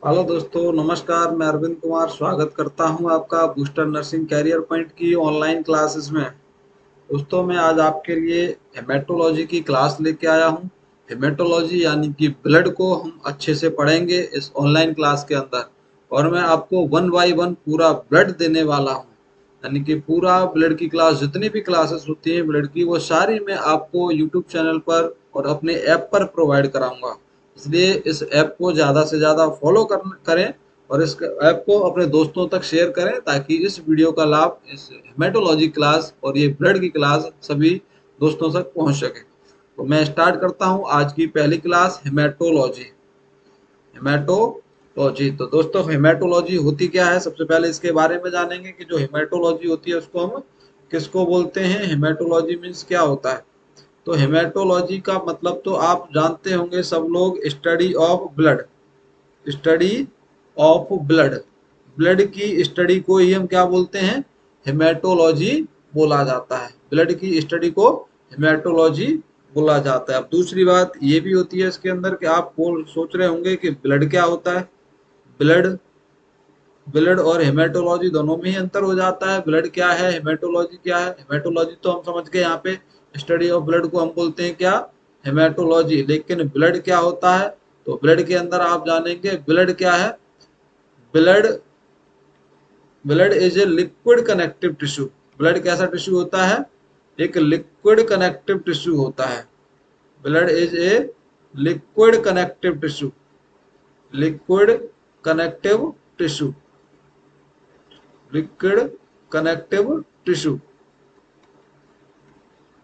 Hello दोस्तों, नमस्कार। मैं अरविंद कुमार स्वागत करता हूं आपका बूस्टर नर्सिंग कैरियर पॉइंट की ऑनलाइन क्लासेस में। दोस्तों, मैं आज आपके लिए हेमेटोलॉजी की क्लास लेके आया हूं। हेमेटोलॉजी यानी कि ब्लड को हम अच्छे से पढ़ेंगे इस ऑनलाइन क्लास के अंदर। और मैं आपको वन बाय वन पूरा ब्लड देने वाला हूं, यानी कि पूरा ब्लड की क्लास, जितनी भी क्लासेस होती हैं ब्लड की, वो सारी मैं आपको यूट्यूब चैनल पर और अपने ऐप पर प्रोवाइड कराऊंगा। इसलिए इस ऐप को ज़्यादा से ज़्यादा फॉलो करें और इस ऐप को अपने दोस्तों तक शेयर करें, ताकि इस वीडियो का लाभ, इस हेमेटोलॉजी क्लास और ये ब्लड की क्लास सभी दोस्तों तक पहुंच सके। तो मैं स्टार्ट करता हूं आज की पहली क्लास, हेमेटोलॉजी। हेमेटोलॉजी, तो दोस्तों हेमेटोलॉजी होती क्या है, सबसे पहले इसके बारे में जानेंगे कि जो हेमेटोलॉजी होती है उसको हम किसको बोलते हैं। हेमेटोलॉजी मीन्स क्या होता है। तो हेमेटोलॉजी का मतलब तो आप जानते होंगे सब लोग, study of blood. Study of blood, blood की स्टडी को ही हम क्या बोलते हैं, हेमेटोलॉजी बोला जाता है। ब्लड की स्टडी को हेमेटोलॉजी बोला जाता है। अब दूसरी बात ये भी होती है इसके अंदर कि आप बोल सोच रहे होंगे कि ब्लड क्या होता है। ब्लड ब्लड और हेमेटोलॉजी दोनों में ही अंतर हो जाता है। ब्लड क्या है, हेमेटोलॉजी क्या है। हेमेटोलॉजी तो हम समझ गए, यहाँ पे स्टडी ऑफ ब्लड को हम बोलते हैं क्या, हेमेटोलॉजी। लेकिन ब्लड क्या होता है, तो ब्लड के अंदर आप जानेंगे ब्लड क्या है। Blood blood is a liquid connective tissue. Blood कैसा टिश्यू होता है, एक लिक्विड कनेक्टिव टिश्यू होता है। Blood is a liquid connective tissue. Liquid connective tissue. Liquid connective tissue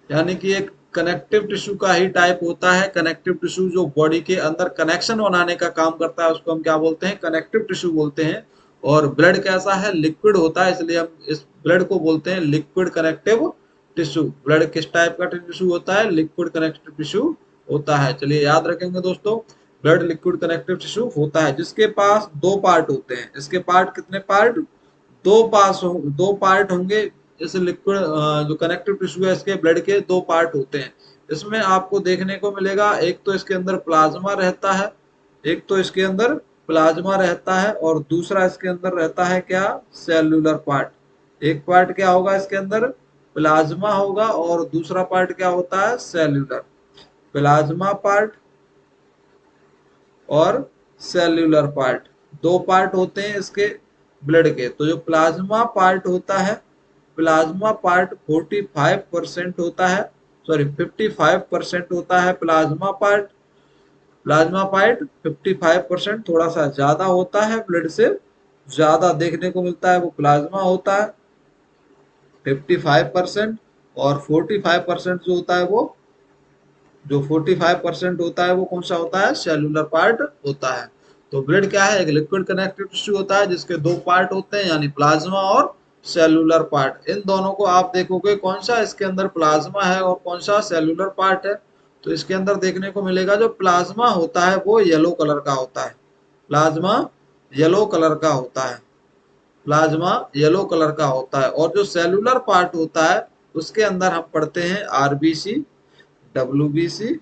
यानी कि एक कनेक्टिव टिश्यू का ही टाइप होता है। कनेक्टिव टिश्यू जो बॉडी के अंदर कनेक्शन बनाने का काम करता है, उसको हम क्या बोलते हैं, कनेक्टिव टिश्यू बोलते हैं। और ब्लड कैसा है, लिक्विड होता है, इसलिए हम इस ब्लड को बोलते हैं लिक्विड कनेक्टिव टिश्यू। ब्लड किस टाइप का टिश्यू होता है, लिक्विड कनेक्टिव टिश्यू होता है। चलिए याद रखेंगे दोस्तों, ब्लड लिक्विड कनेक्टिव टिश्यू होता है, जिसके पास दो पार्ट होते हैं। इसके पार्ट कितने पार्ट, दो पार्ट होंगे। इस लिक्विड जो कनेक्टिव टिश्यू है, इसके ब्लड के दो पार्ट होते हैं। इसमें आपको देखने को मिलेगा, एक तो इसके अंदर प्लाज्मा रहता है, एक तो इसके अंदर प्लाज्मा रहता है, और दूसरा इसके अंदर रहता है क्या, सेल्यूलर पार्ट। एक पार्ट क्या होगा इसके अंदर, प्लाज्मा होगा, और दूसरा पार्ट क्या होता है, सेल्यूलर। प्लाज्मा पार्ट और सेल्यूलर पार्ट, दो पार्ट होते हैं इसके ब्लड के। तो जो प्लाज्मा पार्ट होता है, प्लाज्मा पार्ट 45% होता है, सॉरी 55% होता है प्लाज्मा पार्ट। प्लाज्मा पार्ट 55%, थोड़ा सा ज्यादा होता है, ब्लड से ज्यादा देखने को मिलता है वो प्लाज्मा होता है 55%। और 45% जो होता है वो, जो 45% होता है वो कौन सा होता है, सेलुलर पार्ट होता है। तो ब्लड क्या है, एक लिक्विड कनेक्टिव टिश्यू होता है, जिसके दो पार्ट होते हैं, यानी प्लाज्मा और सेलुलर पार्ट। इन दोनों को आप देखोगे कौन सा इसके अंदर प्लाज्मा है और कौन सा सेलुलर पार्ट है। तो इसके अंदर देखने को मिलेगा जो प्लाज्मा होता है वो येलो कलर का होता है। प्लाज्मा येलो कलर का होता है। प्लाज्मा येलो कलर का होता है। और जो सेलुलर पार्ट होता है, उसके अंदर हम पढ़ते हैं आरबीसी, डब्ल्यूबीसी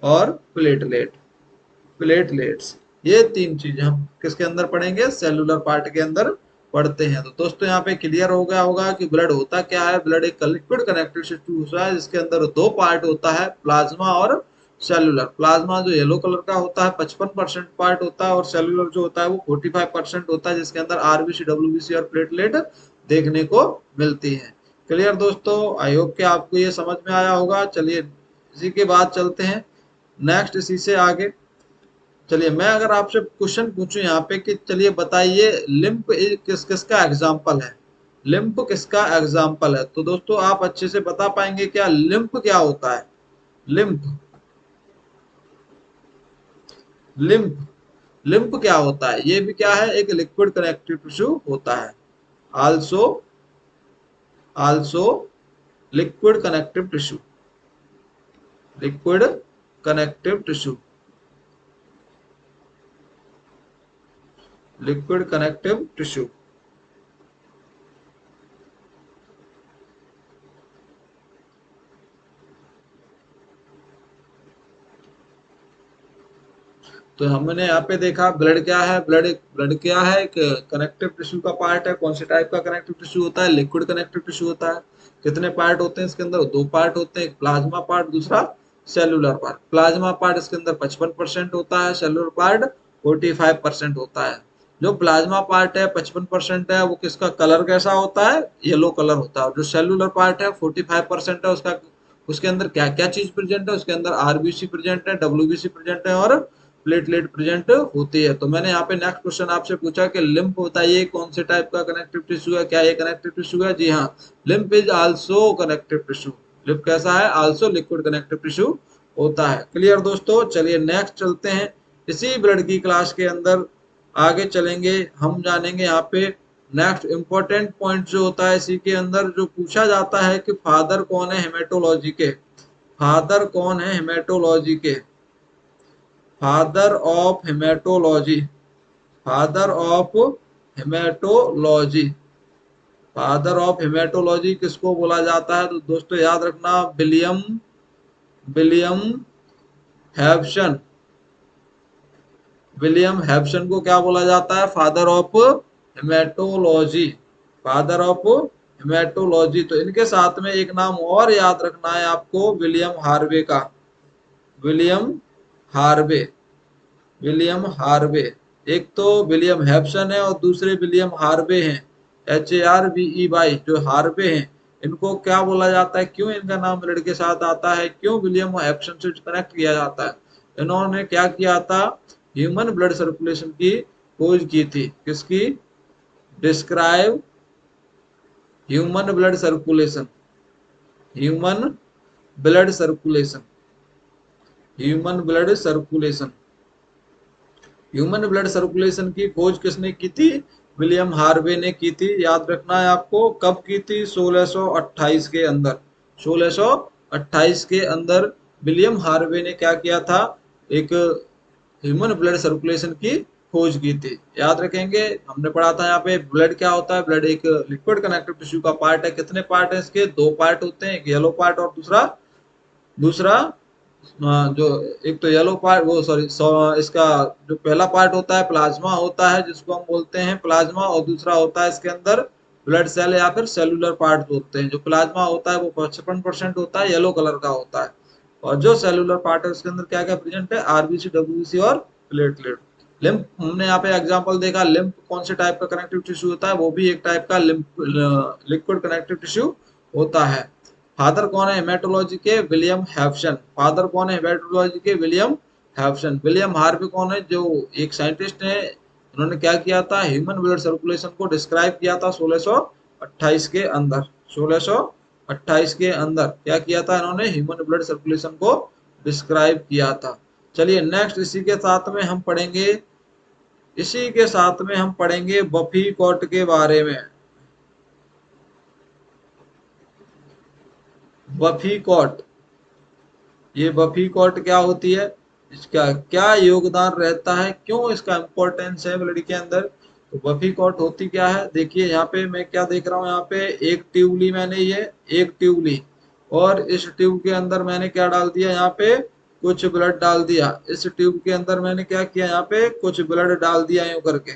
और प्लेटलेट्स। ये तीन चीजें हम किसके अंदर पढ़ेंगे, सेलुलर पार्ट के अंदर पढ़ते हैं। तो दोस्तों यहाँ पे क्लियर हो गया होगा कि ब्लड होता क्या है। ब्लड एक लिक्विड कनेक्टिव टिश्यू होता है, जिसके अंदर दो पार्ट होता है, प्लाज्मा और सेलुलर। प्लाज्मा जो येलो कलर का होता है 55% पार्ट होता है, और सेलुलर जो होता है वो 45% होता है, जिसके अंदर आरबीसी, डब्ल्यूबीसी और प्लेटलेट देखने को मिलती है। क्लियर दोस्तों, आई होप कि आपको ये समझ में आया होगा। चलिए इसी के बाद चलते हैं नेक्स्ट, इसी से आगे। चलिए मैं अगर आपसे क्वेश्चन पूछूं यहाँ पे कि चलिए बताइए, लिम्फ किसका एग्जाम्पल है। लिम्फ किसका एग्जाम्पल है, तो दोस्तों आप अच्छे से बता पाएंगे क्या, लिम्फ क्या होता है। लिम्फ लिम्फ लिम्फ क्या होता है, ये भी क्या है, एक लिक्विड कनेक्टिव टिश्यू होता है। Also also liquid connective tissue. Liquid connective tissue. Liquid connective tissue. तो हमने यहाँ पे देखा ब्लड क्या है, ब्लड ब्लड क्या है, एक कनेक्टिव टिश्यू का पार्ट है। कौन से टाइप का कनेक्टिव टिश्यू होता है, लिक्विड कनेक्टिव टिश्यू होता है। कितने पार्ट होते हैं इसके अंदर, दो पार्ट होते हैं, एक प्लाज्मा पार्ट, दूसरा सेलुलर पार्ट। प्लाज्मा पार्ट इसके अंदर 55% होता है, सेलुलर पार्ट 45% होता है। जो प्लाज्मा पार्ट है 55% है, वो किसका कलर कैसा होता है, येलो कलर होता है। जो सेलुलर पार्ट है 45% है, उसका उसके अंदर क्या क्या चीज प्रेजेंट है, उसके अंदर आरबीसी प्रेजेंट है, डब्ल्यूबीसी प्रेजेंट है और प्लेटलेट प्रेजेंट होती है। तो मैंने यहाँ पे नेक्स्ट क्वेश्चन आपसे पूछा कि लिम्फ बताइए कौन से टाइप का कनेक्टिव टिश्यू है, क्या ये कनेक्टिव टिश्यू है, जी हाँ, lymph is also connective tissue. Lymph कैसा है, आल्सो लिक्विड कनेक्टिव टिश्यू होता है। क्लियर दोस्तों, चलिए नेक्स्ट चलते हैं। इसी ब्लड की क्लास के अंदर आगे चलेंगे, हम जानेंगे यहाँ पे नेक्स्ट इंपॉर्टेंट पॉइंट जो होता है इसी के अंदर, जो पूछा जाता है कि फादर कौन है हेमेटोलॉजी के, फादर कौन है हेमेटोलॉजी के, father of haematology, father of haematology, father of haematology किसको बोला जाता है। तो दोस्तों याद रखना, विलियम विलियम हैब्सन, विलियम हैब्सन को क्या बोला जाता है, father of haematology, father of haematology. तो इनके साथ में एक नाम और याद रखना है आपको, विलियम हार्वे का, विलियम हार्वे, विलियम हार्वे। एक तो विलियम हैब्सन है और दूसरे विलियम हार्वे हैं, HARVE, जो हार्वे हैं। इनको क्या बोला जाता है, क्यों इनका नाम ब्लड के साथ आता है, क्यों विलियम हैब्सन से कनेक्ट किया जाता है। इन्होंने क्या किया था, ह्यूमन ब्लड सर्कुलेशन की खोज की थी। किसकी, describe human blood circulation, human blood circulation, human blood circulation, human blood circulation की खोज किसने की थी, विलियम हार्वे ने की थी। याद रखना है आपको, कब की थी, 1628 के अंदर, 1628 के अंदर विलियम हार्वे ने क्या किया था, एक ह्यूमन ब्लड सर्कुलेशन की खोज की थी। याद रखेंगे, हमने पढ़ा था यहाँ पे ब्लड क्या होता है, ब्लड एक लिक्विड कनेक्टिव टिश्यू का पार्ट है। कितने पार्ट है इसके, दो पार्ट होते हैं, एक येलो पार्ट और दूसरा दूसरा जो एक तो येलो पार्ट, वो सॉरी इसका जो पहला पार्ट होता है प्लाज्मा होता है, जिसको हम बोलते हैं प्लाज्मा, और दूसरा होता है इसके अंदर ब्लड सेल या फिर सेलुलर पार्ट होते हैं। जो प्लाज्मा होता है वो 55% होता है, येलो कलर का होता है। और जो सेलुलर पार्ट है उसके अंदर क्या क्या प्रेजेंट है, आरबीसी, डब्ल्यूबीसी और प्लेटलेट। लिम्फ, हमने यहाँ पे एग्जांपल देखा, लिम्फ कौन से टाइप का कनेक्टिव टिश्यू होता है, वो भी एक टाइप का लिम्फ लिक्विड कनेक्टिव टिश्यू होता है। फादर कौन है हेमेटोलॉजी के, विलियम हैब्सन। फादर कौन है हेमेटोलॉजी के, विलियम हैब्सन। विलियम हार्वे कौन है, जो एक साइंटिस्ट है, उन्होंने क्या किया था, ह्यूमन ब्लड सर्कुलेशन को डिस्क्राइब किया था 1628 के अंदर, 1628 के अंदर क्या किया था इन्होंने, ह्यूमन ब्लड सर्कुलेशन को डिस्क्राइब किया था। चलिए नेक्स्ट, इसी के साथ में हम पढ़ेंगे, इसी के साथ में हम पढ़ेंगे बफी कॉट के बारे में। बफी कॉट, ये बफी कॉट क्या होती है, इसका क्या योगदान रहता है, क्यों इसका इंपॉर्टेंस है ब्लड के अंदर। तो बफी कॉट होती क्या है, देखिए यहाँ पे मैं क्या देख रहा हूँ, यहाँ पे एक ट्यूब ली मैंने, ये एक ट्यूब ली, और इस ट्यूब के अंदर मैंने क्या डाल दिया, यहाँ पे कुछ ब्लड डाल दिया। इस ट्यूब के अंदर मैंने क्या किया, यहाँ पे कुछ ब्लड डाल दिया यूं करके।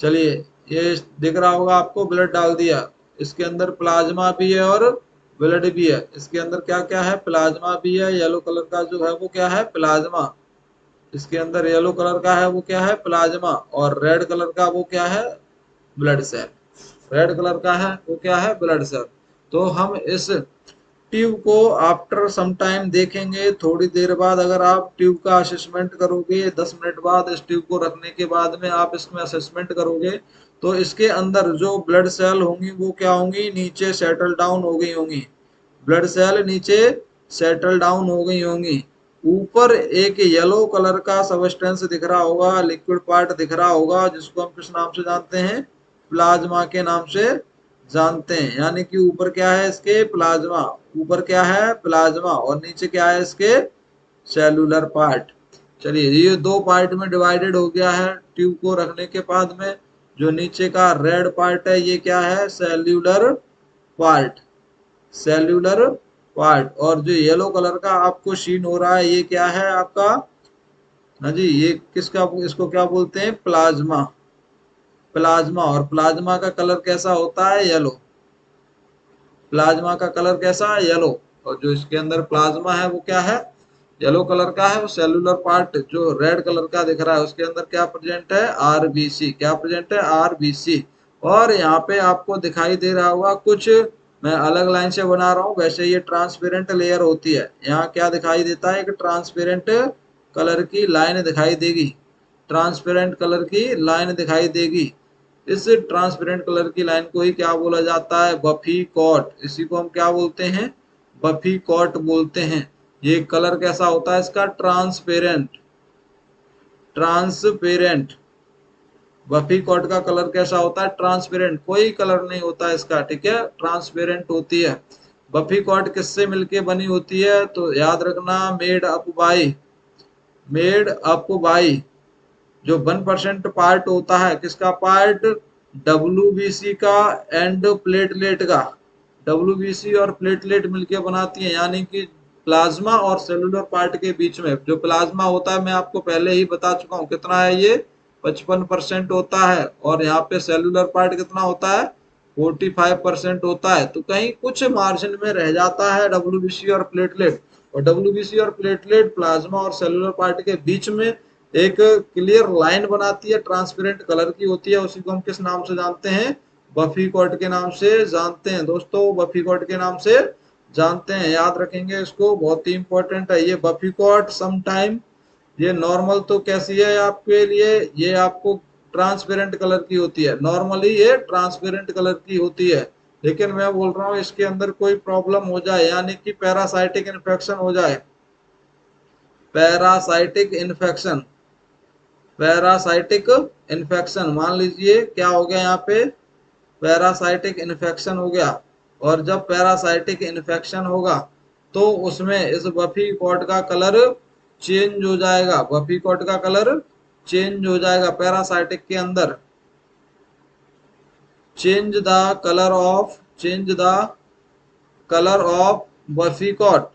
चलिए, ये दिख रहा होगा आपको, ब्लड डाल दिया। इसके अंदर प्लाज्मा भी है और ब्लड भी है। इसके अंदर क्या क्या है, प्लाज्मा भी है, येलो कलर का जो है वो क्या है, प्लाज्मा। इसके अंदर येलो कलर का है वो क्या है, प्लाज्मा, और रेड कलर का वो क्या है, ब्लड सेल। रेड कलर का है वो क्या है, ब्लड सेल। तो हम इस ट्यूब को आफ्टर सम टाइम देखेंगे, थोड़ी देर बाद अगर आप ट्यूब का असेसमेंट करोगे, 10 मिनट बाद इस ट्यूब को रखने के बाद में आप इसमें असेसमेंट करोगे, तो इसके अंदर जो ब्लड सेल होंगी वो क्या होंगी, नीचे सेटल डाउन हो गई होंगी। ब्लड सेल नीचे सेटल डाउन हो गई होंगी। ऊपर एक येलो कलर का सबस्टेंस दिख रहा होगा, लिक्विड पार्ट दिख रहा होगा, जिसको हम किस नाम से जानते हैं, प्लाज्मा के नाम से जानते हैं। यानी कि ऊपर क्या है इसके, प्लाज्मा, ऊपर क्या है, प्लाज्मा, और नीचे क्या है इसके, सेलुलर पार्ट। चलिए, ये दो पार्ट में डिवाइडेड हो गया है ट्यूब को रखने के बाद में। जो नीचे का रेड पार्ट है ये क्या है, सेल्यूलर पार्ट, सेल्यूलर पार्ट। और जो येलो कलर का आपको शीन हो रहा है ये क्या है आपका, हाँ जी, ये किसका, इसको क्या बोलते हैं, प्लाज्मा। प्लाज्मा, और प्लाज्मा का कलर कैसा होता है, येलो। प्लाज्मा का कलर कैसा है, येलो। और जो इसके अंदर प्लाज्मा है वो क्या है, येलो कलर का है। वो सेलुलर पार्ट जो रेड कलर का दिख रहा है उसके अंदर क्या प्रेजेंट है, आरबीसी। क्या प्रेजेंट है, आरबीसी। और यहाँ पे आपको दिखाई दे रहा होगा कुछ, मैं अलग लाइन से बना रहा हूँ, वैसे ये ट्रांसपेरेंट लेयर होती है। यहाँ क्या दिखाई देता है, एक ट्रांसपेरेंट कलर की लाइन दिखाई देगी। ट्रांसपेरेंट कलर की लाइन दिखाई देगी। इस ट्रांसपेरेंट कलर की लाइन को ही क्या बोला जाता है, बफी कॉट। इसी को हम क्या बोलते हैं, बफी कॉट बोलते हैं। ये कलर कैसा होता है इसका, ट्रांसपेरेंट। ट्रांसपेरेंट। बफी कॉट का कलर कैसा होता है, ट्रांसपेरेंट, कोई कलर नहीं होता है इसका, ठीक है, ट्रांसपेरेंट होती है। बफी कॉट किससे मिलके बनी होती है, तो याद रखना, made up by, made up by, जो 1% पार्ट होता है, किसका पार्ट, डब्ल्यूबीसी का एंड प्लेटलेट का। डब्ल्यूबीसी और प्लेटलेट मिलकर बनाती है, यानी कि प्लाज्मा और सेलुलर पार्ट के बीच में जो प्लाज्मा होता है, मैं आपको पहले ही बता चुका हूँ कितना है ये, 55% होता है। और यहाँ पे सेलुलर पार्ट कितना होता है, 45% होता है। तो कहीं कुछ मार्जिन में रह जाता है डब्ल्यूबीसी और प्लेटलेट। और डब्ल्यूबीसी और प्लेटलेट प्लाज्मा और सेलुलर पार्ट के बीच में एक क्लियर लाइन बनाती है, ट्रांसपेरेंट कलर की होती है। उसी को हम किस नाम से जानते हैं, बफी कॉट के नाम से जानते हैं दोस्तों, बफी कॉट के नाम से जानते हैं। याद रखेंगे इसको, बहुत ही इंपॉर्टेंट है ये बफी कॉट। समटाइम ये नॉर्मल तो कैसी है आपके लिए, ये आपको ट्रांसपेरेंट कलर की होती है, नॉर्मली ये ट्रांसपेरेंट कलर की होती है। लेकिन मैं बोल रहा हूँ इसके अंदर कोई प्रॉब्लम हो जाए, यानी कि पैरासाइटिक इन्फेक्शन हो जाए, पैरासाइटिक इन्फेक्शन, पैरासाइटिक इन्फेक्शन, मान लीजिए क्या हो गया यहाँ पे, पैरासाइटिक इन्फेक्शन हो गया। और जब पैरासाइटिक इन्फेक्शन होगा तो उसमें इस बफी कॉट का कलर चेंज हो जाएगा, बफी कॉट का कलर चेंज हो जाएगा पैरासाइटिक के अंदर। Change the colour of, change the colour of buffy coat,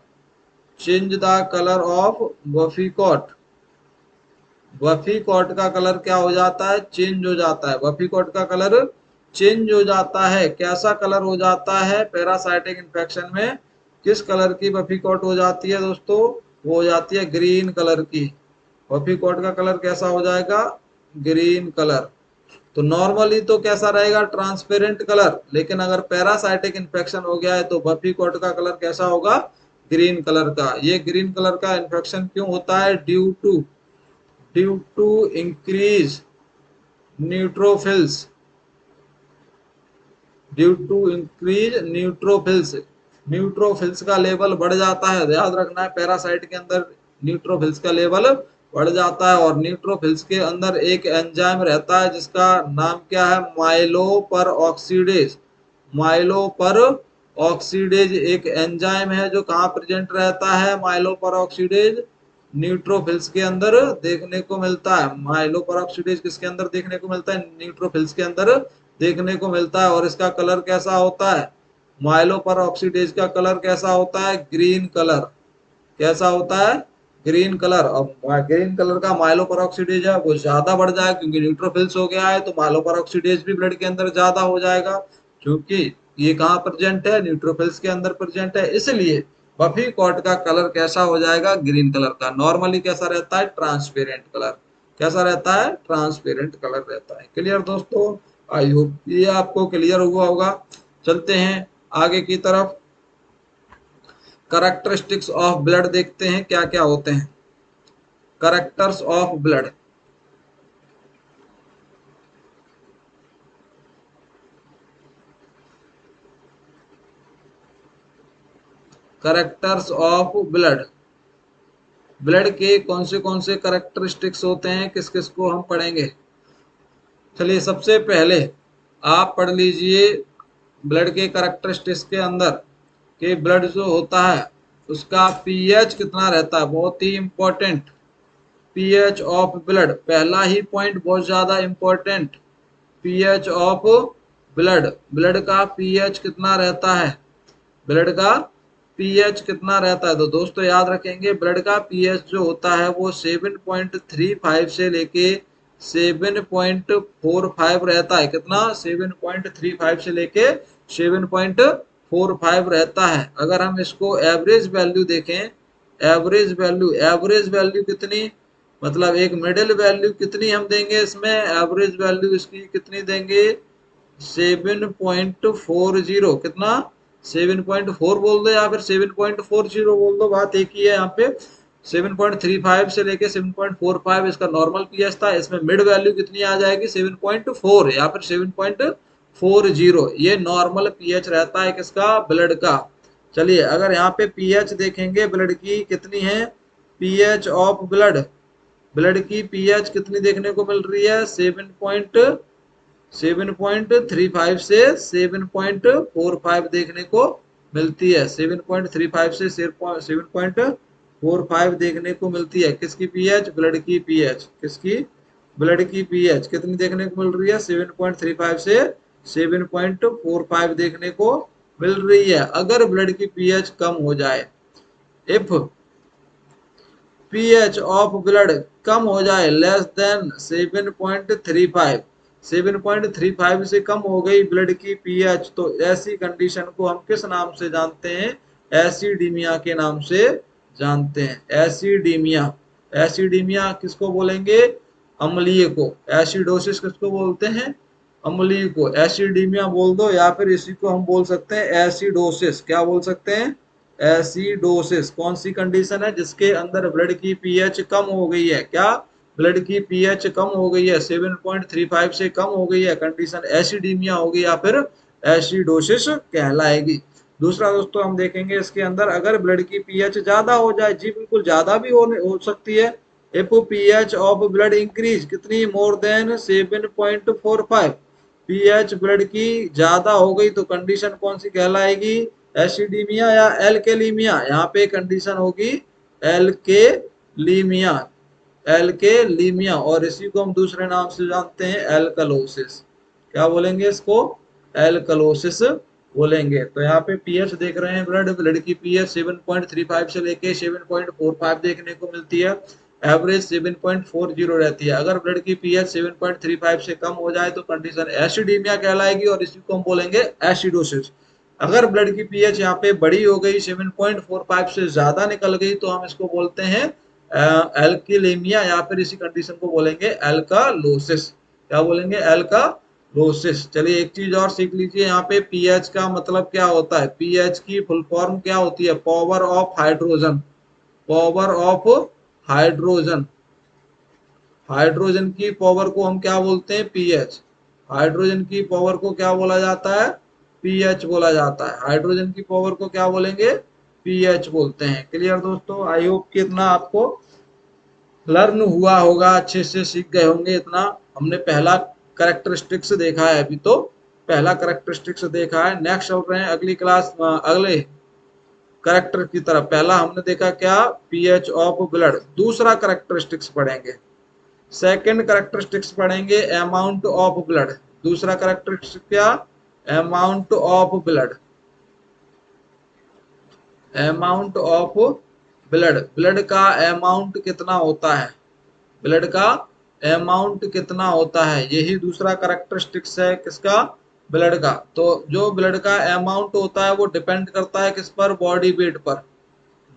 change the colour of buffy coat. Buffy coat का कलर क्या हो जाता है, चेंज हो जाता है। बफी कॉट का कलर चेंज हो जाता है। कैसा कलर हो जाता है पैरासाइटिक इन्फेक्शन में, किस कलर की बफी कॉट हो जाती है दोस्तों, वो हो जाती है ग्रीन कलर की। बफी कॉट का कलर कैसा हो जाएगा, ग्रीन कलर। तो नॉर्मली तो कैसा रहेगा, ट्रांसपेरेंट कलर। लेकिन अगर पैरासाइटिक इन्फेक्शन हो गया है तो बफी कॉट का कलर कैसा होगा, ग्रीन कलर का। ये ग्रीन कलर का इन्फेक्शन क्यों होता है, due to increase neutrophils, due to increase neutrophils. Neutrophils का लेवल बढ़ जाता है, ध्यान रखना है, पैरासाइट के अंदर न्यूट्रोफिल्स का लेवल बढ़ जाता है। और न्यूट्रोफिल्स के अंदर एक एंजाइम रहता है जिसका नाम क्या है, माइलोपर ऑक्सीडेज। माइलोपर ऑक्सीडेज एक एंजाइम है जो कहाँ प्रेजेंट रहता है, माइलोपर ऑक्सीडेज न्यूट्रोफिल्स के अंदर देखने को मिलता है। माइलोपर ऑक्सीडेज किसके अंदर देखने को मिलता है, न्यूट्रोफिल्स के अंदर देखने को मिलता है। और इसका कलर कैसा होता है, माइलोपर ऑक्सीडेज का कलर कैसा होता है, ग्रीन कलर। कैसा होता है, ग्रीन कलर। और ग्रीन कलर का माइलोपर ऑक्सीडेज है वो ज्यादा बढ़ जाएगा, क्योंकि न्यूट्रोफिल्स हो गया है तो माइलोपर ऑक्सीडेज भी ब्लड के अंदर ज्यादा हो जाएगा, क्योंकि ये कहाँ प्रेजेंट है, न्यूट्रोफिल्स के अंदर प्रेजेंट है। इसलिए बफी कॉट का कलर कैसा हो जाएगा, ग्रीन कलर का। नॉर्मली कैसा रहता है, ट्रांसपेरेंट कलर। कैसा रहता है, ट्रांसपेरेंट कलर रहता है। क्लियर दोस्तों, आई होप ये आपको क्लियर हुआ होगा। चलते हैं आगे की तरफ। करैक्टरिस्टिक्स ऑफ ब्लड देखते हैं क्या क्या होते हैं। Characters of blood, characters of blood, blood के कौन से करैक्टरिस्टिक्स होते हैं, किस किस को हम पढ़ेंगे। चलिए सबसे पहले आप पढ़ लीजिए ब्लड के करैक्टरिस्टिक्स के अंदर कि ब्लड जो होता है उसका पीएच कितना रहता है, बहुत ही इंपॉर्टेंट। पीएच ऑफ ब्लड, पहला ही पॉइंट बहुत ज्यादा important. PH of blood, blood का पीएच कितना रहता है, ब्लड का पीएच कितना रहता है? तो दोस्तों याद रखेंगे ब्लड का पीएच जो होता है वो 7.35 से लेके 7.45 रहता है। कितना? 7.35 से लेके 7.45 रहता है। अगर हम इसको एवरेज वैल्यू देखें, एवरेज वैल्यू कितनी, मतलब एक मिडिल वैल्यू कितनी हम देंगे इसमें? एवरेज वैल्यू इसकी कितनी देंगे? 7.40। कितना? 7.4 बोल दो या फिर 7.40 बोल दो, बात एक ही है यहाँ पे। 7.35 से लेके 7.45 इसका नॉर्मल पीएच था, इसमें मिड वैल्यू कितनी आ जाएगी? 7.4 या फिर 7.40। ये नॉर्मल पीएच रहता है किसका? ब्लड का। चलिए अगर यहाँ पे पीएच देखेंगे ब्लड की कितनी है, पीएच ऑफ ब्लड, ब्लड की पीएच कितनी देखने को मिल रही है? 7.35 से 7.45 देखने को मिलती है। 7.35 से 7.45 देखने को मिलती है। किसकी पीएच? ब्लड की पीएच। किसकी? ब्लड की पीएच कितनी देखने को मिल रही है? 7.35 से 7.45 देखने को मिल रही है। अगर ब्लड की पीएच कम हो जाए, इफ पीएच ऑफ ब्लड कम हो जाए लेस देन 7.35, 7.35 से कम हो गई ब्लड की पीएच, तो ऐसी कंडीशन को हम किस नाम से जानते हैं? एसिडीमिया के नाम से जानते हैं। एसिडीमिया। एसिडीमिया किसको बोलेंगे? अम्लीय को। एसिडोसिस किसको बोलते हैं? अम्लीय को। एसिडीमिया बोल दो या फिर इसी को हम बोल सकते हैं एसिडोसिस। क्या बोल सकते हैं? एसिडोसिस। कौन सी कंडीशन है? जिसके अंदर ब्लड की पीएच कम हो गई है। क्या? ब्लड की पीएच कम हो गई है, 7.35 से कम हो गई है, कंडीशन एसिडीमिया होगी या फिर एसिडोसिस कहलाएगी। दूसरा दोस्तों हम देखेंगे इसके अंदर, अगर ब्लड की पीएच ज्यादा हो जाए, जी बिल्कुल ज्यादा भी हो सकती है। If pH of blood increase, कितनी? मोर देन 7.45, पीएच ब्लड की ज्यादा हो गई तो कंडीशन कौन सी कहलाएगी? एसिडीमिया या एल्केलीमिया? यहाँ पे कंडीशन होगी एल्केलीमिया। एल्केलीमिया। और इसी को हम दूसरे नाम से जानते हैं एल्कलोसिस। क्या बोलेंगे इसको? एल्कलोसिस बोलेंगे। तो यहाँ पे पीएच देख रहे हैं, ब्लड की पीएच 7.35 से लेके 7.45 देखने को मिलती है। एवरेज 7.40 रहती है। अगर ब्लड की पीएच 7.35 से कम हो जाए तो कंडीशन एसिडीमिया कहलाएगी और इसी को हम बोलेंगे एसिडोसिस। अगर ब्लड की पीएच यहाँ पे बड़ी हो गई, 7.45 से ज्यादा निकल गई, तो हम इसको बोलते हैं एल्किलेमिया या फिर इसी कंडीशन को बोलेंगे एल्कालोसिस। क्या बोलेंगे? एल्कालोसिस। चलिए एक चीज और सीख लीजिए, यहाँ पे पीएच का मतलब क्या होता है? पीएच की फुल फॉर्म क्या होती है? Power of hydrogen. Power of hydrogen. Hydrogen की पावर को हम क्या बोलते हैं? पीएच। हाइड्रोजन की पावर को क्या बोला जाता है? पीएच बोला जाता है। हाइड्रोजन की पावर को क्या बोलेंगे? पीएच बोलते हैं। क्लियर दोस्तों? आई होप कि इतना आपको लर्न हुआ होगा, अच्छे से सीख गए होंगे। इतना हमने पहला कैरेक्टरिस्टिक्स देखा है अभी, तो पहला कैरेक्टरिस्टिक्स देखा है। नेक्स्ट चल रहे हैं अगली क्लास, अगले कैरेक्टर की तरफ। पहला हमने देखा क्या? PH of blood. दूसरा कैरेक्टरिस्टिक्स पढ़ेंगे, सेकंड कैरेक्टरिस्टिक्स पढ़ेंगे अमाउंट ऑफ ब्लड। दूसरा कैरेक्टरिस्टिक्स क्या? Amount of blood. Amount of blood. Blood का अमाउंट कितना होता है? ब्लड का अमाउंट कितना होता है? यही दूसरा कैरेक्टरिस्टिक्स है किसका? ब्लड का। तो जो ब्लड का अमाउंट होता है वो डिपेंड करता है किस पर? बॉडी वेट पर।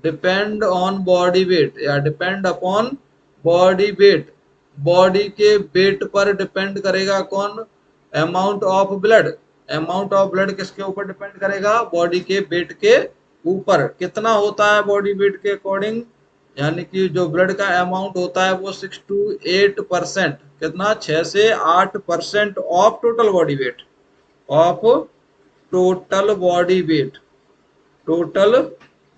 डिपेंड ऑन बॉडी वेट या depend upon body weight. Body के वेट पर डिपेंड करेगा कौन? Amount of blood. Amount of blood किसके ऊपर डिपेंड करेगा? बॉडी के वेट के ऊपर। कितना होता है बॉडी वेट के अकॉर्डिंग? यानी कि जो ब्लड का अमाउंट होता है वो 6 to 8%। कितना? 6 से 8% of total body weight. Of total body weight. Total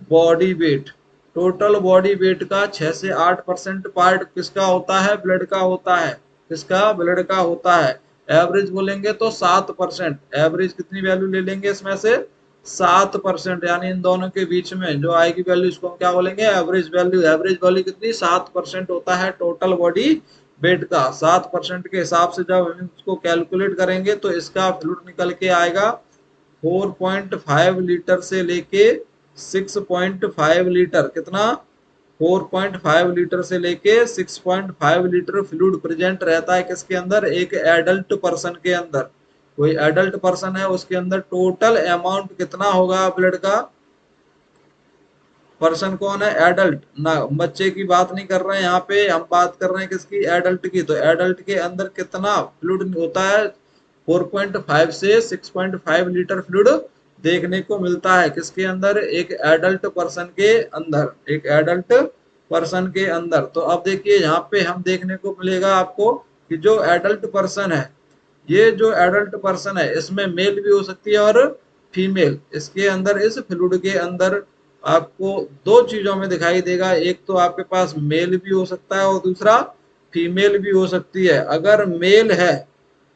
body weight. Total body weight का 6 से 8% पार्ट किसका होता है? ब्लड का होता है। किसका? ब्लड का होता है। एवरेज बोलेंगे तो 7%। एवरेज कितनी वैल्यू ले लेंगे इसमें से? 7%। यानी इन दोनों के बीच में जो आएगी वैल्यू इसको हम क्या बोलेंगे? Average value. एवरेज वैल्यू कितनी? 7% होता है टोटल बॉडी वेट का। 7% के हिसाब से जब हम इसको कैलकुलेट करेंगे तो इसका फ्लूइड निकल के आएगा 4.5 लीटर से लेके 6.5 लीटर, कितना 4.5 लीटर से लेके 6.5 लीटर फ्लूइड प्रेजेंट रहता है किसके अंदर, एक एडल्ट पर्सन के अंदर। कोई एडल्ट पर्सन है उसके अंदर टोटल अमाउंट कितना होगा ब्लड का, पर्सन कौन है, एडल्ट ना, बच्चे की बात नहीं कर रहे हैं यहाँ पे, हम बात कर रहे हैं किसकी, एडल्ट की। तो एडल्ट के अंदर कितना फ्लूइड होता है, 4.5 से 6.5 लीटर फ्लूइड देखने को मिलता है किसके अंदर, एक एडल्ट पर्सन के अंदर, एक एडल्ट पर्सन के अंदर। तो अब देखिए यहाँ पे हम देखने को मिलेगा आपको कि जो एडल्ट पर्सन है, ये जो एडल्ट पर्सन है इसमें मेल भी हो सकती है और फीमेल, इसके अंदर इस फ्लूइड के अंदर आपको दो चीजों में दिखाई देगा, एक तो आपके पास मेल भी हो सकता है और दूसरा फीमेल भी हो सकती है। अगर मेल है,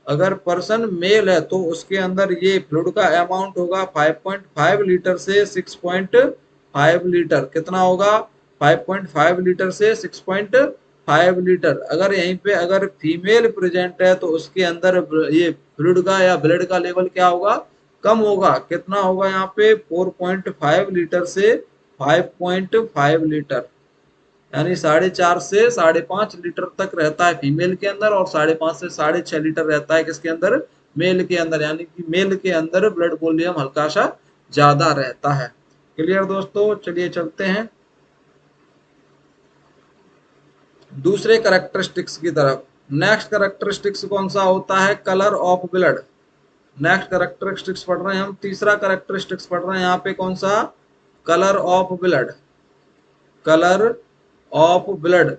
अगर पर्सन मेल है तो उसके अंदर ये फ्लूइड का अमाउंट होगा 5.5 लीटर से 6.5 लीटर, कितना होगा 5.5 लीटर से 6.5 लीटर। अगर यहीं पे अगर फीमेल प्रेजेंट है तो उसके अंदर ये फ्लूइड का या ब्लड का लेवल क्या होगा, कम होगा, कितना होगा यहाँ पे 4.5 लीटर से 5.5 लीटर, यानी 4.5 से 5.5 लीटर तक रहता है फीमेल के अंदर और 5.5 से 6.5 लीटर रहता है किसके अंदर, मेल के अंदर। यानी कि मेल के अंदर ब्लड वॉल्यूम हल्का सा ज्यादा रहता है। क्लियर दोस्तों, चलिए चलते हैं दूसरे करेक्टरिस्टिक्स की तरफ। नेक्स्ट करेक्टरिस्टिक्स कौन सा होता है, colour of blood. Next characteristics पढ़ रहे हैं हम, तीसरा करेक्टरिस्टिक्स पढ़ रहे हैं यहाँ पे, कौन सा, colour of blood. Colour of blood,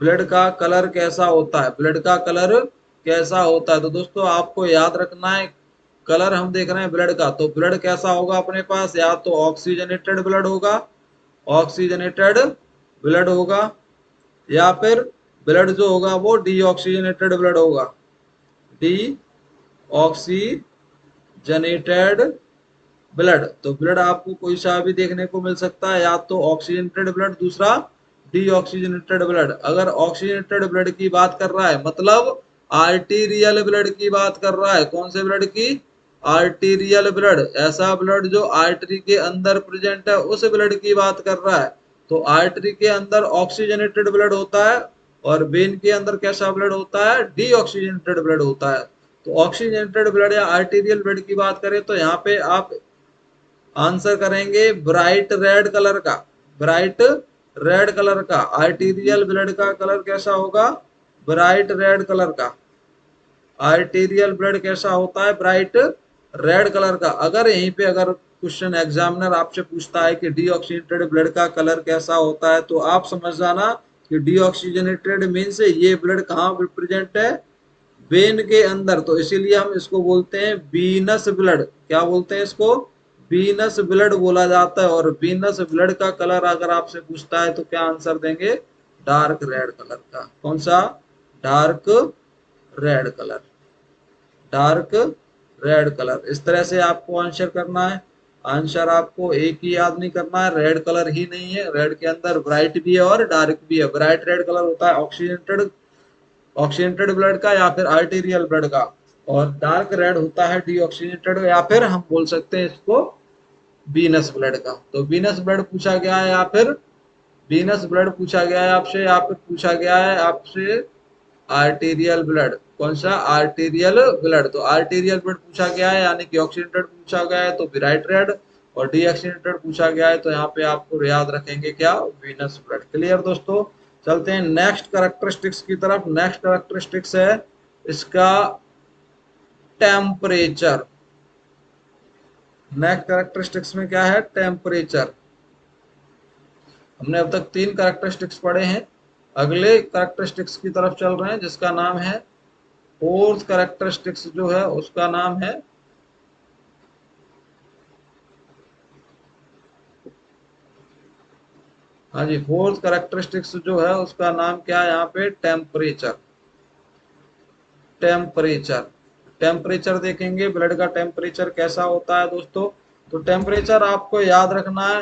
blood का कलर कैसा होता है, ब्लड का कलर कैसा होता है। तो दोस्तों आपको याद रखना है, कलर हम देख रहे हैं ब्लड का, तो ब्लड कैसा होगा अपने पास, या तो ऑक्सीजनेटेड ब्लड होगा, ऑक्सीजनेटेड ब्लड होगा, या फिर ब्लड जो होगा वो डीऑक्सीजनेटेड ब्लड होगा, डी ऑक्सीजनेटेड ब्लड। तो ब्लड आपको कोई सा भी देखने को मिल सकता है, या तो ऑक्सीजनेटेड ब्लड, दूसरा डीऑक्सीजनेटेड ब्लड। अगर ऑक्सीजनेटेड ब्लड की बात कर रहा है मतलब आर्टीरियल ब्लड की बात कर रहा है, कौन से ब्लड की, आर्टीरियल ब्लड, ऐसा ब्लड जो आर्टरी के अंदर प्रेजेंट है उस ब्लड की बात कर रहा है। तो आर्टरी के अंदर ऑक्सीजनेटेड ब्लड होता है और वेन के अंदर कैसा ब्लड होता है, डीऑक्सीजनेटेड ब्लड होता है। तो ऑक्सीजनेटेड ब्लड या आर्टीरियल ब्लड की बात करें तो यहाँ पे आप आंसर करेंगे ब्राइट रेड कलर का, ब्राइट रेड कलर का। आर्टीरियल ब्लड का कलर कैसा होगा, ब्राइट रेड कलर का। आर्टीरियल ब्लड कैसा होता है, ब्राइट रेड कलर का। अगर यहीं पे अगर क्वेश्चन एग्जामिनर आपसे पूछता है कि डीऑक्सीजनेटेड ब्लड का कलर कैसा होता है, तो आप समझ जाना कि डीऑक्सीजनेटेड मीन्स ये ब्लड कहाँ प्रेजेंट है, वेन के अंदर। तो इसीलिए हम इसको बोलते हैं वीनस ब्लड, क्या बोलते हैं इसको, वीनस ब्लड बोला जाता है। और वीनस ब्लड का कलर अगर आपसे पूछता है तो क्या आंसर देंगे, डार्क रेड कलर का। कौन सा, dark red colour, dark red colour. इस तरह से आपको आंसर करना है। आंसर आपको एक ही याद नहीं करना है, रेड कलर ही नहीं है, रेड के अंदर ब्राइट भी है और डार्क भी है। ब्राइट रेड कलर होता है ऑक्सीजनेटेड, ऑक्सीजनेटेड ब्लड का या फिर आर्टीरियल ब्लड का, और डार्क रेड होता है डीऑक्सीजनेटेड या फिर हम बोल सकते हैं इसको वीनस ब्लड का। तो वीनस ब्लड पूछा गया है या फिर वीनस ब्लड पूछा गया है आपसे, या फिर पूछा गया है आपसे आर्टीरियल ब्लड। कौन सा, आर्टीरियल ब्लड। तो आर्टीरियल ब्लड पूछा गया है यानी कि ऑक्सीजनेटेड पूछा गया है तो ब्राइट रेड, और डीऑक्सीजनेटेड पूछा गया है तो यहाँ पे आपको याद रखेंगे क्या, वीनस ब्लड। क्लियर दोस्तों, चलते हैं नेक्स्ट कैरेक्टरिस्टिक्स की तरफ। नेक्स्ट कैरेक्टरिस्टिक्स है इसका टेम्परेचर। नेक्स्ट कैरेक्टरिस्टिक्स में क्या है, टेम्परेचर। हमने अब तक 3 कैरेक्टरिस्टिक्स पढ़े हैं, अगले कैरेक्टरिस्टिक्स की तरफ चल रहे हैं जिसका नाम है, फोर्थ कैरेक्टरिस्टिक्स जो है उसका नाम है, हाँ जी, फोर्थ कैरेक्टरिस्टिक्स जो है उसका नाम क्या है यहाँ पे, टेम्परेचर। टेम्परेचर, टेम्परेचर देखेंगे ब्लड का टेम्परेचर कैसा होता है दोस्तों। तो टेम्परेचर आपको याद रखना है,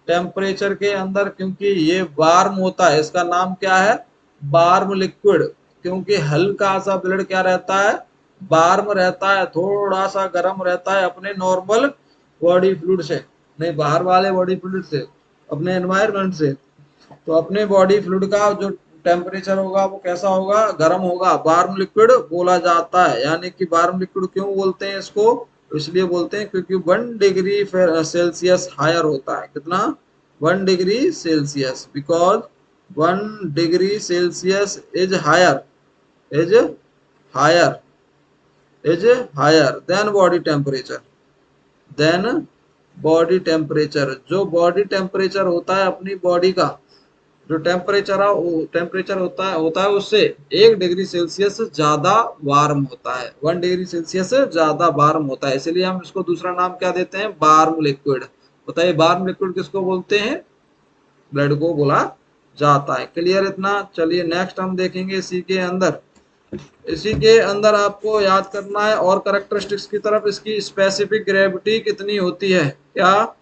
टेम्परेचर के अंदर क्योंकि ये वार्म होता है, इसका नाम क्या है, वार्म लिक्विड। क्योंकि हल्का सा ब्लड क्या रहता है, वार्म रहता है, थोड़ा सा गर्म रहता है अपने नॉर्मल बॉडी फ्लूइड से, नहीं बाहर वाले बॉडी फ्लूइड से, अपने एनवायरनमेंट से। तो अपने बॉडी फ्लूइड का जो टेम्परेचर होगा वो कैसा होगा, गर्म होगा, वार्म लिक्विड बोला जाता है। यानी कि वार्म लिक्विड क्यों बोलते हैं इसको, तो इसलिए बोलते हैं क्योंकि 1 डिग्री सेल्सियस हायर होता है। कितना, 1 degree Celsius, because 1 degree Celsius is higher, is higher, is higher than body temperature, than body temperature. जो बॉडी टेम्परेचर होता है अपनी बॉडी का, जो टेम्परेचर होता है उससे 1 डिग्री सेल्सियस ज्यादा वार्म होता है, 1 डिग्री सेल्सियस ज्यादा वार्म होता है। इसलिए हम इसको दूसरा नाम क्या देते हैं, वार्म लिक्विड। बताइए वार्म लिक्विड किसको बोलते हैं, ब्लड को बोला जाता है। क्लियर इतना। चलिए नेक्स्ट हम देखेंगे इसी के अंदर आपको याद करना है और करेक्टरिस्टिक्स की तरफ, इसकी स्पेसिफिक ग्रेविटी कितनी होती है, क्या,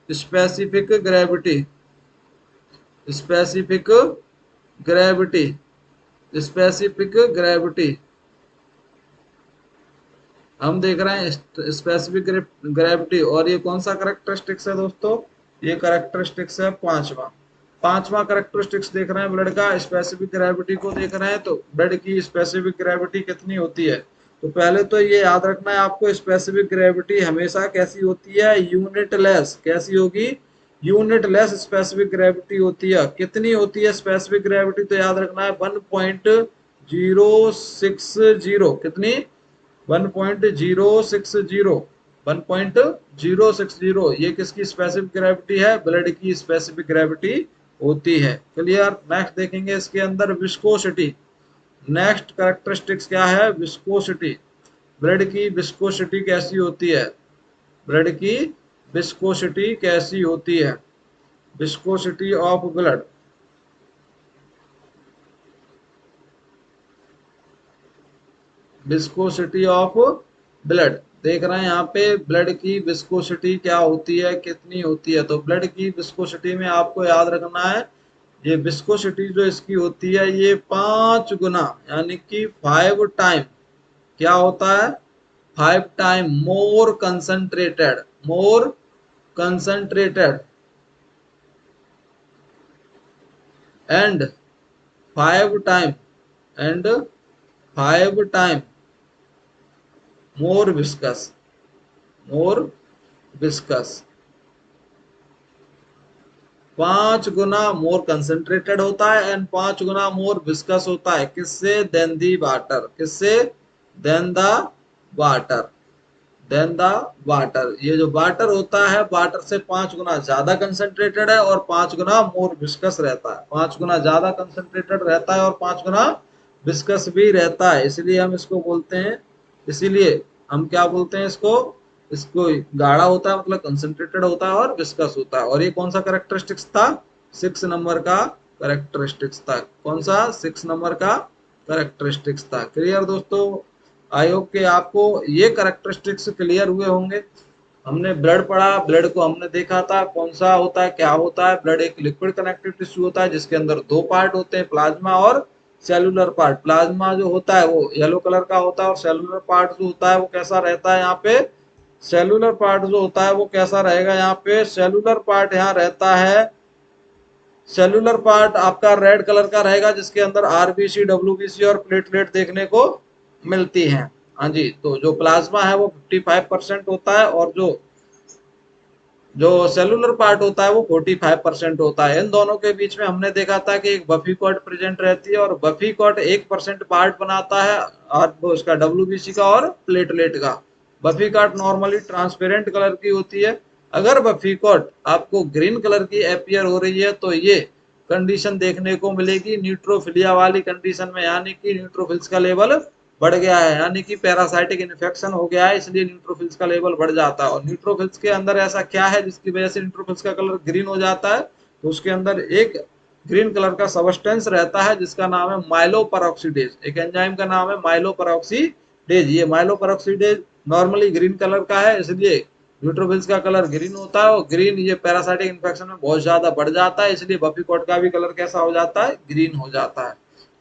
specific gravity, specific gravity, specific gravity हम देख रहे हैं स्पेसिफिक ग्रेविटी। और ये कौन सा करेक्टरिस्टिक्स है दोस्तों, ये करेक्टरिस्टिक्स है पांचवा, पांचवा करेक्टरिस्टिक्स देख रहे हैं ब्लड का, स्पेसिफिक ग्रेविटी को देख रहे हैं। तो ब्लड की स्पेसिफिक ग्रेविटी कितनी होती है, तो पहले तो ये याद रखना है आपको, स्पेसिफिक ग्रेविटी हमेशा कैसी होती है, यूनिट लेस। कैसी होगी, यूनिट लेस स्पेसिफिक ग्रेविटी होती है। कितनी होती है स्पेसिफिक ग्रेविटी, तो याद रखना है 1.060, कितनी, 1.060, 1.060, ये किसकी स्पेसिफिक ग्रेविटी है, ब्लड की स्पेसिफिक ग्रेविटी होती है। क्लियर। नेक्स्ट देखेंगे इसके अंदर विस्कोसिटी, नेक्स्ट कैरेक्टरिस्टिक्स क्या है, विस्कोसिटी। ब्लड की विस्कोसिटी कैसी होती है, ब्लड की विस्कोसिटी कैसी होती है, viscosity of blood, viscosity of blood देख रहे हैं यहाँ पे, ब्लड की विस्कोसिटी क्या होती है, कितनी होती है। तो ब्लड की विस्कोसिटी में आपको याद रखना है, ये विस्कोसिटी जो इसकी होती है ये 5 गुना, यानी कि 5 टाइम क्या होता है, 5 time more concentrated, more concentrated and 5 time, and 5 time more viscous, more viscous, 5 Guna more concentrated होता है एंड 5 गुना मोर विस्कस होता है। किससे, देन दी वाटर, किससे, than the water, than the water. ये जो वाटर होता है, वाटर से 5 गुना ज्यादा कंसंट्रेटेड है और 5 गुना मोर विस्कस रहता है, 5 गुना ज्यादा कंसंट्रेटेड रहता है और 5 गुना विस्कस भी रहता है। इसलिए हम इसको बोलते हैं, इसीलिए हम क्या बोलते हैं इसको, इसको गाढ़ा होता है मतलब कंसंट्रेटेड होता है और विस्कस होता है। और ये कौन सा करेक्टरिस्टिक्स था, 6 नंबर का करेक्टरिस्टिक्स था। कौन सा, 6 नंबर का करेक्टरिस्टिक्स था। क्लियर दोस्तों। आई होप के आपको ये करेक्टरिस्टिक्स क्लियर हुए होंगे। हमने ब्लड पढ़ा, ब्लड को हमने देखा था कौन सा होता है, क्या होता है। ब्लड एक लिक्विड कनेक्टिव टिश्यू होता है जिसके अंदर 2 पार्ट होते हैं, प्लाज्मा और सेलुलर पार्ट। प्लाज्मा जो होता है वो येलो कलर का होता है और सेलुलर पार्ट जो होता है वो कैसा रहता है, यहाँ पे सेलुलर पार्ट जो होता है वो कैसा रहेगा, यहाँ पे सेलुलर पार्ट यहाँ रहता है, सेलुलर पार्ट आपका रेड कलर का रहेगा जिसके अंदर आरबीसी, डब्ल्यूबीसी और प्लेटलेट देखने को मिलती हैं। हाँ जी, तो जो प्लाज्मा है वो 55% होता है और जो सेलुलर पार्ट होता है वो 45% होता है। इन दोनों के बीच में हमने देखा था कि एक बफी कॉट प्रेजेंट रहती है और बफी कॉट 1% पार्ट बनाता है और वो उसका डब्ल्यूबीसी का और प्लेटलेट का। Buffy coat normally transparent colour की होती है। अगर बफी कॉट आपको ग्रीन कलर की अपियर हो रही है तो ये कंडीशन देखने को मिलेगी न्यूट्रोफिलिया वाली कंडीशन में, यानी कि न्यूट्रोफिल्स का लेवल बढ़ गया है, यानी कि पैरासाइटिक इन्फेक्शन हो गया है, इसलिए न्यूट्रोफिल्स का लेवल बढ़ जाता है। और न्यूट्रोफिल्स के अंदर ऐसा क्या है जिसकी वजह से न्यूट्रोफिल्स का कलर ग्रीन हो जाता है, तो उसके अंदर एक ग्रीन कलर का सबस्टेंस रहता है जिसका नाम है माइलोपेरोक्सीडेज। एक एंजाइम का नाम है माइलोपेरोक्सीडेज। ये माइलोपेरोक्सीडेज नॉर्मली ग्रीन कलर का है, इसलिए न्यूट्रोफिल्स का कलर ग्रीन होता है। और ग्रीन ये पैरासाइटिक इन्फेक्शन में बहुत ज्यादा बढ़ जाता है, इसलिए बफी कॉट का भी कलर कैसा हो जाता है, ग्रीन हो जाता है।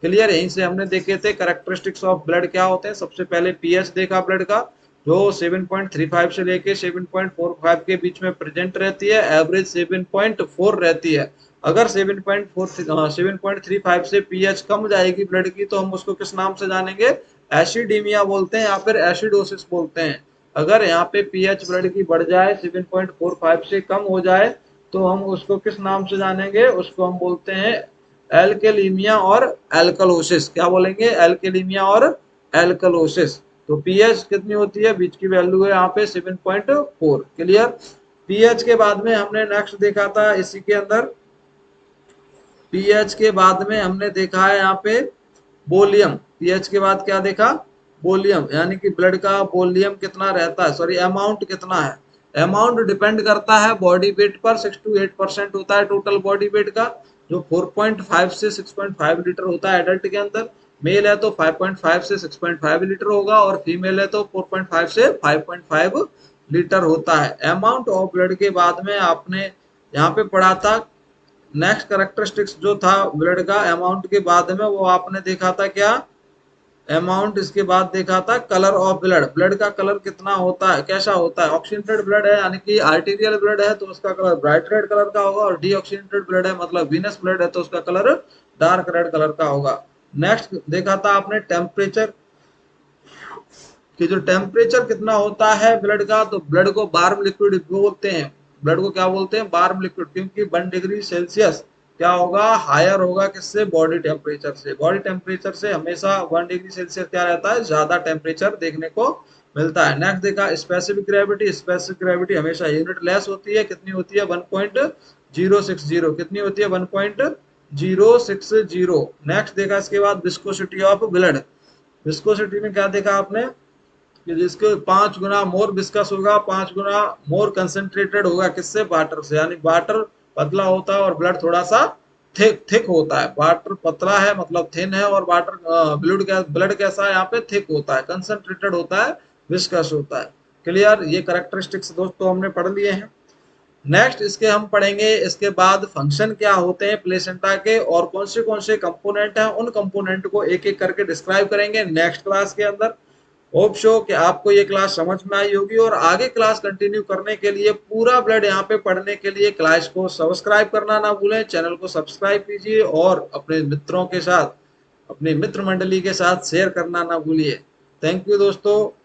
क्लियर। यहीं से हमने देखे थे कैरेक्टरिस्टिक्स ऑफ ब्लड क्या होते हैं। सबसे पहले पीएच देखा ब्लड का, जो 7.35 से लेके 7.45 के बीच में प्रेजेंट रहती है, एवरेज 7.4 रहती है। अगर 7.35 से पीएच कम जाएगी ब्लड की तो हम उसको किस नाम से जानेंगे? एसिडीमिया बोलते हैं या फिर एसिडोसिस बोलते हैं। अगर यहाँ पे पीएच ब्लड की बढ़ जाए, 7.45 से कम हो जाए, तो हम उसको किस नाम से जानेंगे? उसको हम बोलते हैं एल्केलीमिया और एल्कलोसिस। क्या बोलेंगे? एल्केलीमिया और एल्कलोसिस। तो पीएच कितनी होती है? बीच की वैल्यू है यहाँ पे 7.4। क्लियर? पीएच के बाद में हमने नेक्स्ट देखा था इसी के अंदर, पीएच के बाद में हमने देखा है यहाँ पे वॉल्यूम। पीएच के बाद क्या देखा? वॉल्यूम, यानी कि ब्लड का वॉल्यूम कितना रहता है, सॉरी अमाउंट कितना है। अमाउंट डिपेंड करता है बॉडी वेट पर। 6 to 8% होता है टोटल बॉडी वेट का, जो 4.5 से 6.5 लीटर होता है एडल्ट के अंदर। मेल है तो 5.5 से 6.5 लीटर होगा, और फीमेल है तो 4.5 से 5.5 लीटर होता है। अमाउंट ऑफ ब्लड के बाद में आपने यहाँ पे पढ़ा था नेक्स्ट करेक्टरिस्टिक्स जो था ब्लड का अमाउंट के बाद में, वो आपने देखा था क्या? अमाउंट। इसके बाद देखा था कलर ऑफ ब्लड। ब्लड का कलर कितना होता है, कैसा होता है? ऑक्सीडेंटेड ब्लड है यानी कि आर्टीरियल ब्लड है तो उसका कलर ब्राइट रेड कलर का होगा, और डीऑक्सीडेंटेड ब्लड है मतलब वीनस ब्लड है तो उसका कलर डार्क रेड कलर का होगा। नेक्स्ट देखा था आपने टेम्परेचर, कि जो टेम्परेचर कितना होता है ब्लड का, तो ब्लड को वार्म लिक्विड बोलते हैं। ब्लड को क्या बोलते हैं? वार्म लिक्विड, क्योंकि 1 डिग्री सेल्सियस क्या होगा? हायर होगा किससे? बॉडी टेम्परेचर से। बॉडी टेम्परेचर से हमेशा 1 डिग्री सेल्सियस क्या रहता है? ज्यादा टेम्परेचर देखने को मिलता है। नेक्स्ट देखा स्पेसिफिक ग्रेविटी। स्पेसिफिक ग्रेविटी हमेशा यूनिट लेस होती है। कितनी होती है? 1.060। कितनी होती है? 1.060। नेक्स्ट देखा इसके बाद विस्कोसिटी ऑफ ब्लड। विस्कोसिटी में क्या देखा आपने? कि जिसके 5 गुना मोर विस्कस होगा, 5 गुना मोर कंसेंट्रेटेड होगा किससे? वाटर से। यानी वाटर पतला होता है और ब्लड थोड़ा सा थिक थिक होता है। वाटर पतला है मतलब थिन है, और वाटर ब्लड कैसा है? यहाँ पे थिक होता है, कंसेंट्रेटेड होता है, विस्कस होता है। क्लियर? ये करेक्टरिस्टिक्स दोस्तों हमने पढ़ लिए हैं। नेक्स्ट इसके हम पढ़ेंगे इसके बाद फंक्शन क्या होते हैं प्लेसेंटा के, और कौन से कंपोनेंट हैं, उन कंपोनेंट को एक एक करके डिस्क्राइब करेंगे नेक्स्ट क्लास के अंदर। होप शो कि आपको ये क्लास समझ में आई होगी, और आगे क्लास कंटिन्यू करने के लिए, पूरा ब्लड यहाँ पे पढ़ने के लिए क्लास को सब्सक्राइब करना ना भूलें। चैनल को सब्सक्राइब कीजिए और अपने मित्रों के साथ, अपनी मित्र मंडली के साथ शेयर करना ना भूलिए। थैंक यू दोस्तों।